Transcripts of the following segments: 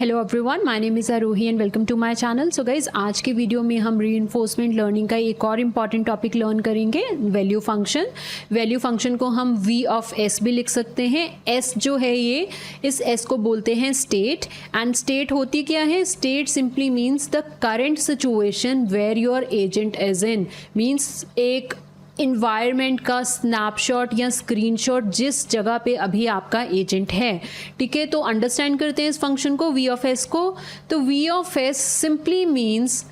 Hello everyone, my name is Aarohi and welcome to my channel. So guys, आज के video में हम reinforcement learning का एक और इम्पॉर्टेंट टॉपिक लर्न करेंगे, वैल्यू फंक्शन। वैल्यू फंक्शन को हम वी ऑफ एस भी लिख सकते हैं। एस जो है ये, इस एस को बोलते हैं स्टेट। एंड स्टेट होती क्या है? State simply means the current situation where your agent is in. Means एक इन्वायरमेंट का स्नैपशॉट या स्क्रीनशॉट जिस जगह पे अभी आपका एजेंट है। ठीक है, तो अंडरस्टैंड करते हैं इस फंक्शन को, वी ऑफ एस को। तो V of S simply means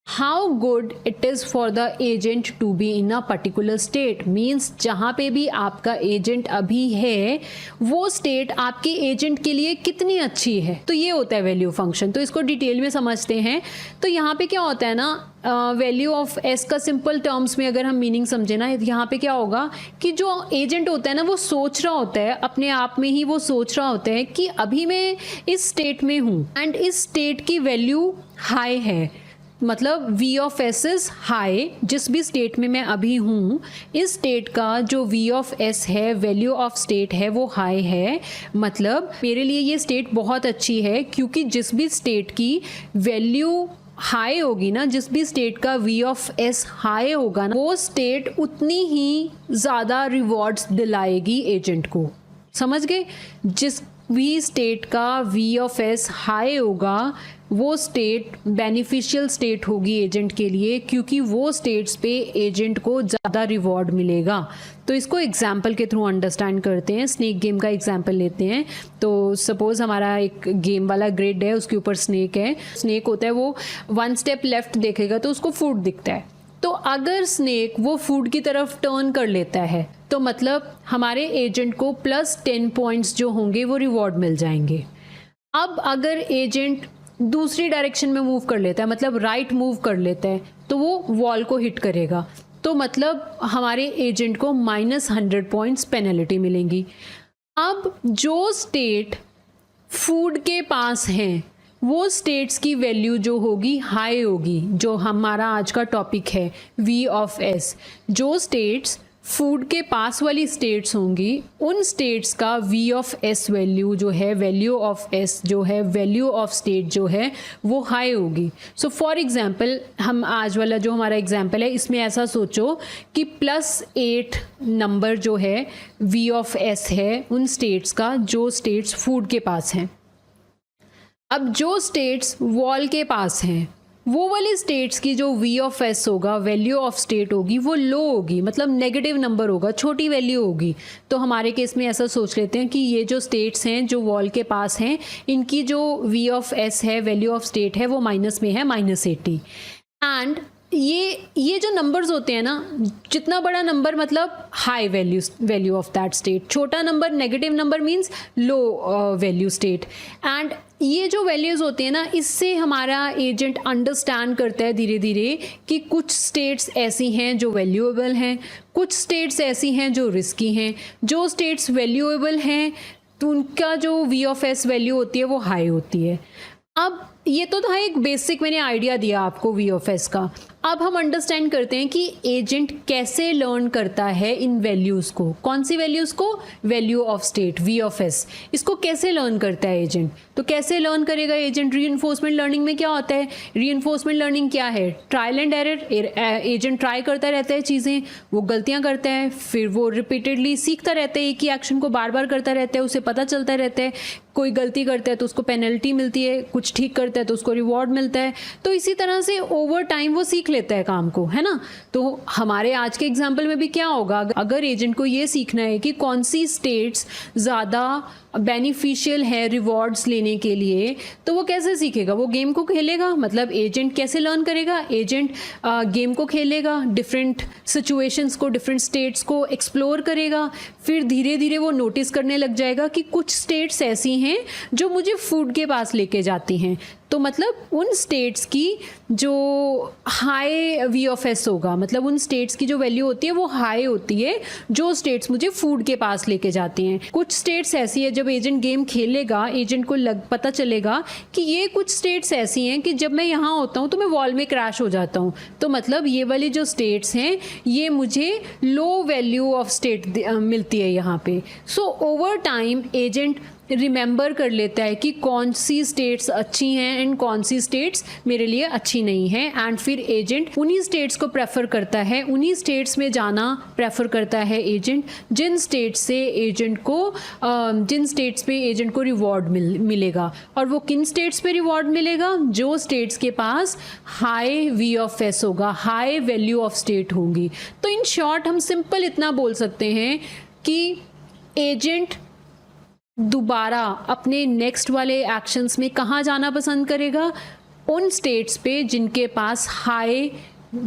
how good it is for the agent to be in a particular state. Means जहाँ पे भी आपका एजेंट अभी है वो स्टेट आपके एजेंट के लिए कितनी अच्छी है। तो ये होता है वैल्यू फंक्शन। तो इसको डिटेल में समझते हैं। तो यहाँ पे क्या होता है ना, वैल्यू ऑफ एस का सिंपल टर्म्स में अगर हम मीनिंग समझे ना, यहाँ पे क्या होगा कि जो एजेंट होता है ना वो सोच रहा होता है, अपने आप में ही वो सोच रहा होता है कि अभी मैं इस स्टेट में हूँ एंड इस स्टेट की वैल्यू हाई है। मतलब V of S is high, जिस भी स्टेट में मैं अभी हूँ इस स्टेट का जो वी ऑफ एस है, वैल्यू ऑफ स्टेट है, वो हाई है। मतलब मेरे लिए ये स्टेट बहुत अच्छी है क्योंकि जिस भी स्टेट की वैल्यू हाई होगी ना, जिस भी स्टेट का वी ऑफ एस हाई होगा ना, वो स्टेट उतनी ही ज़्यादा रिवॉर्ड्स दिलाएगी एजेंट को। समझ गए? जिस भी स्टेट का वी ऑफ एस हाई होगा वो स्टेट बेनिफिशियल स्टेट होगी एजेंट के लिए, क्योंकि वो स्टेट्स पे एजेंट को ज़्यादा रिवॉर्ड मिलेगा। तो इसको एग्जाम्पल के थ्रू अंडरस्टैंड करते हैं। स्नेक गेम का एग्जाम्पल लेते हैं। तो सपोज हमारा एक गेम वाला ग्रिड है, उसके ऊपर स्नेक है। स्नेक होता है वो वन स्टेप लेफ्ट देखेगा तो उसको फूड दिखता है। तो अगर स्नेक वो फूड की तरफ टर्न कर लेता है तो मतलब हमारे एजेंट को +10 पॉइंट्स जो होंगे वो रिवॉर्ड मिल जाएंगे। अब अगर एजेंट दूसरी डायरेक्शन में मूव कर लेता है, मतलब राइट मूव कर लेता है, तो वो वॉल को हिट करेगा। तो मतलब हमारे एजेंट को -100 पॉइंट्स पेनल्टी मिलेंगी। अब जो स्टेट फूड के पास हैं वो स्टेट्स की वैल्यू जो होगी हाई होगी, जो हमारा आज का टॉपिक है वी ऑफ एस। जो स्टेट्स फूड के पास वाली स्टेट्स होंगी उन स्टेट्स का वी ऑफ एस वैल्यू जो है, वैल्यू ऑफ एस जो है, वैल्यू ऑफ स्टेट जो है वो हाई होगी। सो फॉर एग्जांपल, हम आज वाला जो हमारा एग्जांपल है इसमें ऐसा सोचो कि +8 नंबर जो है वी ऑफ एस है उन स्टेट्स का जो स्टेट्स फूड के पास हैं। अब जो स्टेट्स वॉल के पास हैं वो वाली स्टेट्स की जो वी ऑफ एस होगा, वैल्यू ऑफ स्टेट होगी, वो लो होगी, मतलब नेगेटिव नंबर होगा, छोटी वैल्यू होगी। तो हमारे केस में ऐसा सोच लेते हैं कि ये जो स्टेट्स हैं जो वॉल के पास हैं इनकी जो वी ऑफ एस है, वैल्यू ऑफ स्टेट है, वो माइनस में है, -80। एंड ये जो नंबर्स होते हैं ना, जितना बड़ा नंबर मतलब high value of that state, छोटा number negative number means low value state. And ये जो वैल्यूज़ होती हैं ना, इससे हमारा एजेंट अंडरस्टैंड करता है धीरे धीरे कि कुछ स्टेट्स ऐसी हैं जो वैल्यूएबल हैं, कुछ स्टेट्स ऐसी हैं जो रिस्की हैं। जो स्टेट्स वैल्यूएबल हैं तो उनका जो वी ऑफ एस वैल्यू होती है वो हाई होती है। अब ये तो था एक बेसिक, मैंने आइडिया दिया आपको वी ऑफ एस का। अब हम अंडरस्टैंड करते हैं कि एजेंट कैसे लर्न करता है इन वैल्यूज़ को। कौन सी वैल्यूज़ को? Value of state, V of S. इसको कैसे लर्न करता है एजेंट? तो कैसे लर्न करेगा एजेंट? रीइंफोर्समेंट लर्निंग में क्या होता है? रीइंफोर्समेंट लर्निंग क्या है? Trial and error. Agent try करता रहता है चीज़ें, वो गलतियाँ करता है, फिर वो रिपीटेडली सीखता रहता है, एक ही एक्शन को बार बार करता रहता है, उसे पता चलता रहता है। कोई गलती करता है तो उसको पेनल्टी मिलती है, कुछ ठीक करता है तो उसको रिवॉर्ड मिलता है। तो इसी तरह से ओवर टाइम वो सीख लेता है काम को, है ना। तो हमारे आज के एग्जाम्पल में भी क्या होगा, अगर एजेंट को ये सीखना है कि कौन सी स्टेट्स ज़्यादा बेनिफिशियल है रिवॉर्ड्स लेने के लिए, तो वो कैसे सीखेगा? वो गेम को खेलेगा। मतलब एजेंट कैसे लर्न करेगा? एजेंट गेम को खेलेगा, डिफरेंट सिचुएशंस को, डिफरेंट स्टेट्स को एक्सप्लोर करेगा, फिर धीरे धीरे वो नोटिस करने लग जाएगा कि कुछ स्टेट्स ऐसी हैं जो मुझे फूड के पास लेके जाती हैं। तो मतलब उन स्टेट्स की जो हाई वी ऑफ एस होगा, मतलब उन स्टेट्स की जो वैल्यू होती है वो हाई होती है जो स्टेट्स मुझे फूड के पास लेके जाती हैं। कुछ स्टेट्स ऐसी है, जब एजेंट गेम खेलेगा एजेंट को पता चलेगा कि ये कुछ स्टेट्स ऐसी हैं कि जब मैं यहाँ होता हूँ तो मैं वॉल में क्रैश हो जाता हूँ। तो मतलब ये वाली जो स्टेट्स हैं ये मुझे लो वैल्यू ऑफ स्टेट मिलती है यहाँ पे। So over time agent remember कर लेता है कि कौन सी स्टेट्स अच्छी हैं एंड कौन सी स्टेट्स मेरे लिए अच्छी नहीं है, एंड फिर एजेंट उन्हीं स्टेट्स को प्रेफर करता है, उन्हीं स्टेट्स में जाना प्रेफर करता है एजेंट जिन स्टेट्स पे एजेंट को रिवॉर्ड मिलेगा। और वो किन स्टेट्स पे रिवॉर्ड मिलेगा? जो स्टेट्स के पास हाई VOS होगा, हाई वैल्यू ऑफ स्टेट होंगी। तो इन शॉर्ट हम सिंपल इतना बोल सकते हैं कि एजेंट दोबारा अपने नेक्स्ट वाले एक्शंस में कहाँ जाना पसंद करेगा? उन स्टेट्स पे जिनके पास हाई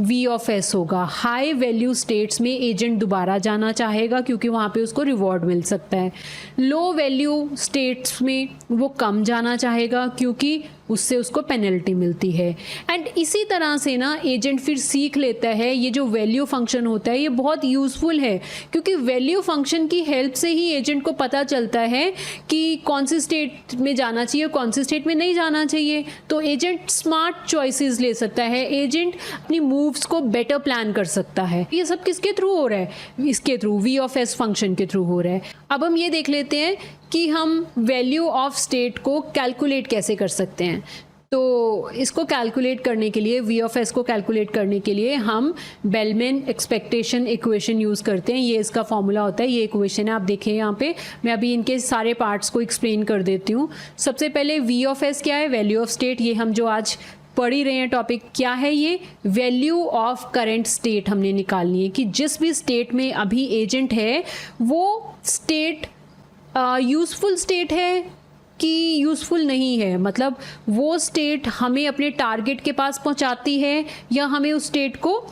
VOS होगा। हाई वैल्यू स्टेट्स में एजेंट दोबारा जाना चाहेगा क्योंकि वहाँ पे उसको रिवॉर्ड मिल सकता है। लो वैल्यू स्टेट्स में वो कम जाना चाहेगा क्योंकि उससे उसको पेनल्टी मिलती है। एंड इसी तरह से ना एजेंट फिर सीख लेता है। ये जो वैल्यू फंक्शन होता है ये बहुत यूज़फुल है क्योंकि वैल्यू फंक्शन की हेल्प से ही एजेंट को पता चलता है कि कौन सी स्टेट में जाना चाहिए, कौन सी स्टेट में नहीं जाना चाहिए। तो एजेंट स्मार्ट चॉइसेस ले सकता है, एजेंट अपनी मूव्स को बेटर प्लान कर सकता है। ये सब किसके थ्रू हो रहा है? इसके थ्रू, VOS फंक्शन के थ्रू हो रहा है। अब हम ये देख लेते हैं कि हम वैल्यू ऑफ स्टेट को कैलकुलेट कैसे कर सकते हैं। तो इसको कैलकुलेट करने के लिए, VOS को कैलकुलेट करने के लिए हम बेलमैन एक्सपेक्टेशन इक्वेशन यूज़ करते हैं। ये इसका फॉर्मूला होता है, ये इक्वेशन है, आप देखें यहाँ पे। मैं अभी इनके सारे पार्ट्स को एक्सप्लेन कर देती हूँ। सबसे पहले VOS क्या है? Value of state. ये हम जो आज पढ़ ही रहे हैं टॉपिक, क्या है ये? वैल्यू ऑफ करंट स्टेट हमने निकालनी है कि जिस भी स्टेट में अभी एजेंट है वो स्टेट यूज़फुल स्टेट है कि यूज़फुल नहीं है। मतलब वो स्टेट हमें अपने टारगेट के पास पहुंचाती है या हमें उस स्टेट को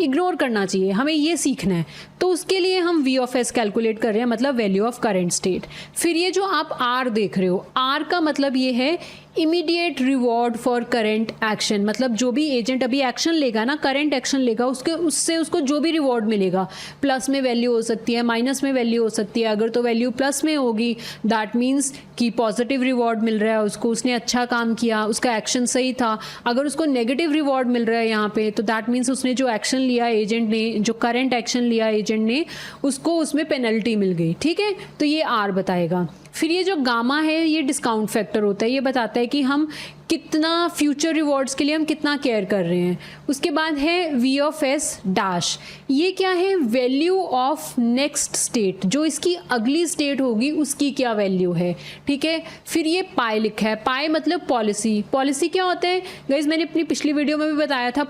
इग्नोर करना चाहिए, हमें ये सीखना है। तो उसके लिए हम VOS कैलकुलेट कर रहे हैं, मतलब वैल्यू ऑफ करंट स्टेट। फिर ये जो आप R देख रहे हो, R का मतलब ये है immediate reward for current action. मतलब जो भी एजेंट अभी एक्शन लेगा ना, करंट एक्शन लेगा, उससे उसको जो भी रिवॉर्ड मिलेगा, प्लस में वैल्यू हो सकती है, माइनस में वैल्यू हो सकती है। अगर तो वैल्यू प्लस में होगी दैट मीन्स कि पॉजिटिव रिवॉर्ड मिल रहा है उसको, उसने अच्छा काम किया, उसका एक्शन सही था। अगर उसको नेगेटिव रिवॉर्ड मिल रहा है यहाँ पे तो दैट मीन्स उसने जो एक्शन लिया एजेंट ने, जो करंट एक्शन लिया एजेंट ने, उसको उसमें पेनल्टी मिल गई। ठीक है, तो ये R बताएगा। फिर ये जो गामा है ये डिस्काउंट फैक्टर होता है, ये बताता है कि हम कितना फ्यूचर रिवॉर्ड्स के लिए हम कितना केयर कर रहे हैं। उसके बाद है VOS डैश। ये क्या है? वैल्यू ऑफ नेक्स्ट स्टेट, जो इसकी अगली स्टेट होगी उसकी क्या वैल्यू है। ठीक है, फिर ये पाई लिखा है। पाई मतलब पॉलिसी। पॉलिसी क्या होता है गाइस? मैंने अपनी पिछली वीडियो में भी बताया था।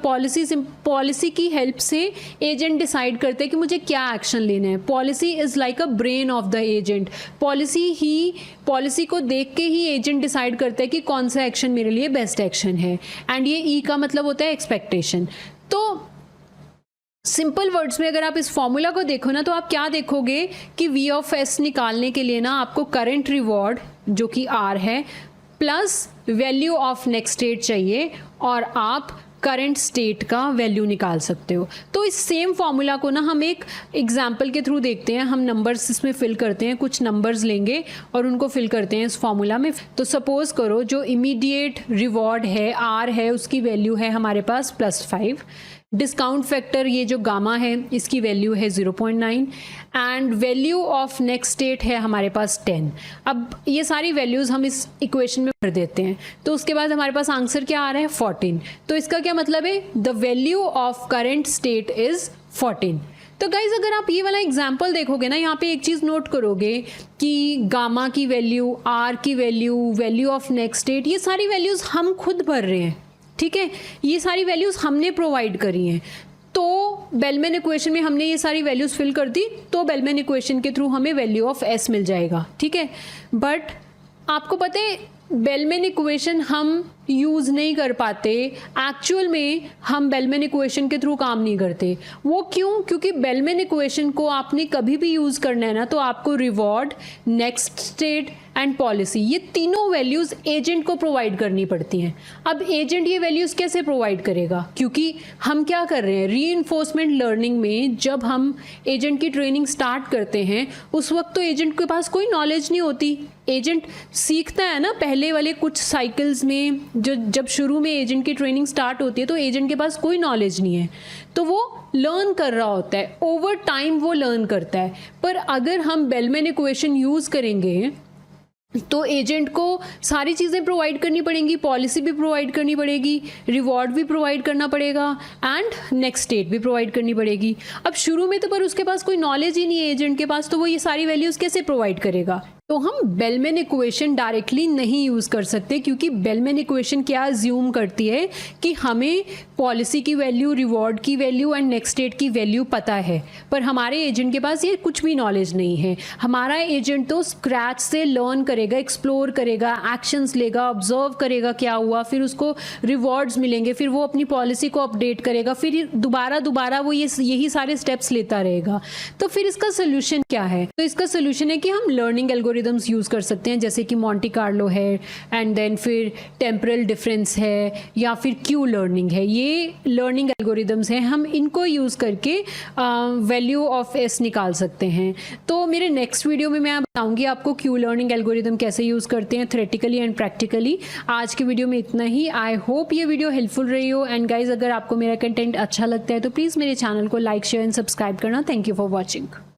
पॉलिसी की हेल्प से एजेंट डिसाइड करते हैं कि मुझे क्या एक्शन लेना है। Policy is like a brain of the agent. Policy को देख के ही एजेंट डिसाइड करता है कि कौन सा एक्शन मेरे लिए बेस्ट एक्शन है। एंड ये E का मतलब होता है एक्सपेक्टेशन। तो सिंपल वर्ड्स में अगर आप इस फॉर्मूला को देखो ना तो आप क्या देखोगे कि VOS निकालने के लिए ना आपको करंट रिवॉर्ड जो कि R है plus value of next state चाहिए और आप करंट स्टेट का वैल्यू निकाल सकते हो। तो इस सेम फॉर्मूला को ना हम एक एग्जाम्पल के थ्रू देखते हैं। हम नंबर्स इसमें फिल करते हैं, कुछ नंबर्स लेंगे और उनको फिल करते हैं इस फॉर्मूला में। तो सपोज करो जो इमीडिएट रिवॉर्ड है R है, उसकी वैल्यू है हमारे पास +5। डिस्काउंट फैक्टर ये जो गामा है इसकी वैल्यू है 0.9 and value of next state है हमारे पास 10। अब ये सारी वैल्यूज़ हम इस इक्वेशन में भर देते हैं तो उसके बाद हमारे पास आंसर क्या आ रहा है? 14। तो इसका क्या मतलब है? The value of current state is 14। तो गाइज अगर आप ये वाला एग्जाम्पल देखोगे ना, यहाँ पे एक चीज़ नोट करोगे कि गामा की वैल्यू, R की value, value of next state, ये सारी वैल्यूज़ हम खुद भर रहे हैं। ठीक है, ये सारी वैल्यूज़ हमने प्रोवाइड करी हैं। तो बेलमैन इक्वेशन में हमने ये सारी वैल्यूज़ फिल कर दी तो बेलमैन इक्वेशन के थ्रू हमें वैल्यू ऑफ S मिल जाएगा। ठीक है, बट आपको पता है बेलमैन इक्वेशन हम यूज़ नहीं कर पाते। एक्चुअल में हम बेलमैन इक्वेशन के थ्रू काम नहीं करते। वो क्यों? क्योंकि बेलमैन इक्वेशन को आपने कभी भी यूज़ करना है ना तो आपको reward, next state and policy, ये तीनों वैल्यूज़ एजेंट को प्रोवाइड करनी पड़ती हैं। अब एजेंट ये वैल्यूज़ कैसे प्रोवाइड करेगा? क्योंकि हम क्या कर रहे हैं, रीइंफोर्समेंट लर्निंग में जब हम एजेंट की ट्रेनिंग स्टार्ट करते हैं उस वक्त तो एजेंट के पास कोई नॉलेज नहीं होती। एजेंट सीखता है ना पहले वाले कुछ साइकिल्स में, जब शुरू में एजेंट की ट्रेनिंग स्टार्ट होती है तो एजेंट के पास कोई नॉलेज नहीं है, तो वो लर्न कर रहा होता है, ओवर टाइम वो लर्न करता है। पर अगर हम बेलमैन इक्वेशन यूज़ करेंगे तो एजेंट को सारी चीज़ें प्रोवाइड करनी पड़ेंगी, पॉलिसी भी प्रोवाइड करनी पड़ेगी, रिवॉर्ड भी प्रोवाइड करना पड़ेगा एंड नेक्स्ट स्टेट भी प्रोवाइड करनी पड़ेगी। अब शुरू में तो पर उसके पास कोई नॉलेज ही नहीं है एजेंट के पास, तो वो ये सारी वैल्यूज़ कैसे प्रोवाइड करेगा? तो हम बेलमैन इक्वेशन डायरेक्टली नहीं यूज़ कर सकते, क्योंकि बेलमैन इक्वेशन क्या अज्यूम करती है कि हमें पॉलिसी की वैल्यू, रिवॉर्ड की वैल्यू एंड नेक्स्ट स्टेट की वैल्यू पता है, पर हमारे एजेंट के पास ये कुछ भी नॉलेज नहीं है। हमारा एजेंट तो स्क्रैच से लर्न करेगा, एक्सप्लोर करेगा, एक्शंस लेगा, ऑब्जर्व करेगा क्या हुआ, फिर उसको रिवॉर्ड्स मिलेंगे, फिर वो अपनी पॉलिसी को अपडेट करेगा, फिर दोबारा वो यही सारे स्टेप्स लेता रहेगा। तो फिर इसका सोल्यूशन क्या है? तो इसका सोल्यूशन है कि हम लर्निंग एल्गोरिदम्स यूज़ कर सकते हैं, जैसे कि मॉन्टी कार्लो है एंड देन फिर टेम्परल डिफरेंस है या फिर क्यू लर्निंग है। ये लर्निंग एल्गोरिदम्स हैं, हम इनको यूज़ करके वैल्यू ऑफ एस निकाल सकते हैं। तो मेरे नेक्स्ट वीडियो में मैं बताऊंगी आपको क्यू लर्निंग एल्गोरिदम कैसे यूज़ करते हैं थ्योरेटिकली एंड प्रैक्टिकली। आज की वीडियो में इतना ही। आई होप ये वीडियो हेल्पफुल रही हो। एंड गाइज, अगर आपको मेरा कंटेंट अच्छा लगता है तो प्लीज़ मेरे चैनल को लाइक, शेयर एंड सब्सक्राइब करना। Thank you for watching.